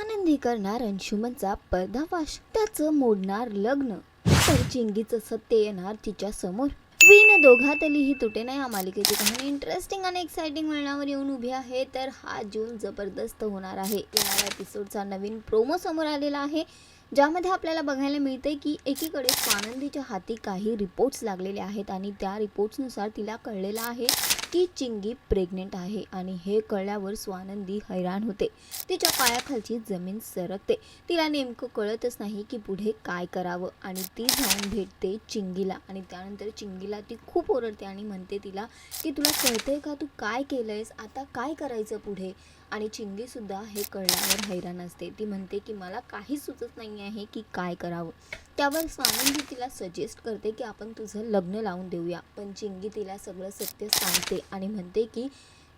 स्वानंदी करणार अंशुमनचा पर्दाफाश, त्याचं मोडणार लग्न, तर चिंगीचं सत्य येणार तिच्या समोर. विन दोघातलीही तुटे नाही या मालिकेची कहाणी इंटरेस्टिंग आणि एक्साइटिंग वळणावर येऊन उभी आहे. तर हा जून जबरदस्त होणार आहे. येणाऱ्या एपिसोडचा नवीन प्रोमो समोर आलेला आहे, ज्यामध्ये आपल्याला बघायला मिळते की एकीकडे स्वानंदीच्या हाती काही रिपोर्ट्स लागलेले आहेत आणि त्या रिपोर्ट्सनुसार तिला कळलेलं आहे की चिंगी प्रेग्नेंट आहे. आणि हे कळल्यावर स्वानंदी हैराण होते. तिच्या पायाखालची जमीन सरकते. तिला नेमकं कळतच नाही की पुढे काय करावं. आणि ती जाऊन भेटते चिंगीला आणि त्यानंतर चिंगीला ती खूप ओरडते आणि म्हणते तिला की तुला कळतंय का, तू काय केलंयस, आता काय करायचं पुढे. आणि चिंगीसुद्धा हे कळल्यावर हैराण असते. ती म्हणते की मला काही सुचत नाही आहे की काय करावं. त्यावर स्वानंदी तिला सजेस्ट करते की आपण तुझं लग्न लावून देऊया. पण चिंगी तिला सगळं सत्य सांगते आणि म्हणते की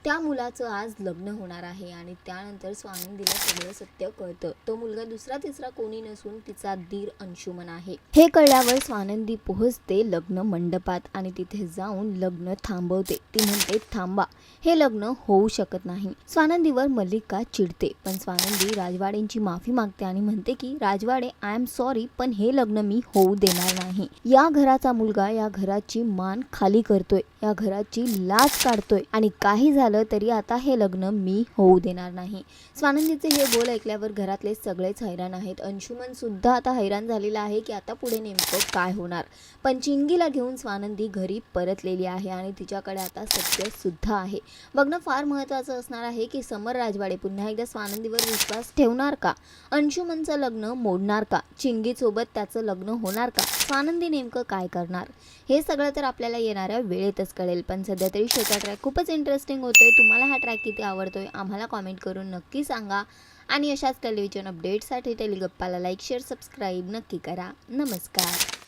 त्या मुलाचं आज लग्न होणार आहे. आणि त्यानंतर स्वानंदीला सगळं सत्य कळतं. तो मुलगा दुसरा तिसरा कोणी नसून तिचा दीर अंशुमन आहे. हे कळल्यावर स्वानंदी पोहोचते लग्न मंडपात आणि तिथे जाऊन लग्न थांबवते. ती म्हणते थांबा, हे लग्न होऊ शकत नाही. स्वानंदीवर मल्लिका चिडते, पण स्वानंदी राजवाडेंची माफी मागते आणि म्हणते की राजवाडे, आय एम सॉरी, पण हे लग्न मी होऊ देणार नाही. या घराचा मुलगा या घराची मान खाली करतोय, या घराची लाज काढतोय आणि काही झालं तरी आता हे लग्न मी होऊ देणार नाही. स्वानंदीचे हे बोल ऐकल्यावर घरातले सगळेच हैराण आहेत. अंशुमन सुद्धा आता हैराण झालेला आहे की आता पुढे नेमकं काय होणार. पण चिंगीला घेऊन स्वानंदी घरी परतलेली आहे आणि तिच्याकडे आता सत्य सुद्धा आहे. बघणं फार महत्त्वाचं असणार आहे की समर राजवाडे पुन्हा एकदा स्वानंदीवर विश्वास ठेवणार का, अंशुमनचं लग्न मोडणार का, चिंगीसोबत त्याचं लग्न होणार का, स्वानंदी नेमकं काय करणार. हे सगळं तर आपल्याला येणाऱ्या वेळेतच कळेल. पण सध्या तरी शोचा ट्रॅक खूपच इंटरेस्टिंग होतोय. तुम्हाला हा ट्रॅक किती आवडतोय आम्हाला कॉमेंट करून नक्की सांगा. आणि अशाच टेलिव्हिजन अपडेट्ससाठी टेलिगप्पाला लाईक, शेअर, सबस्क्राईब नक्की करा. नमस्कार.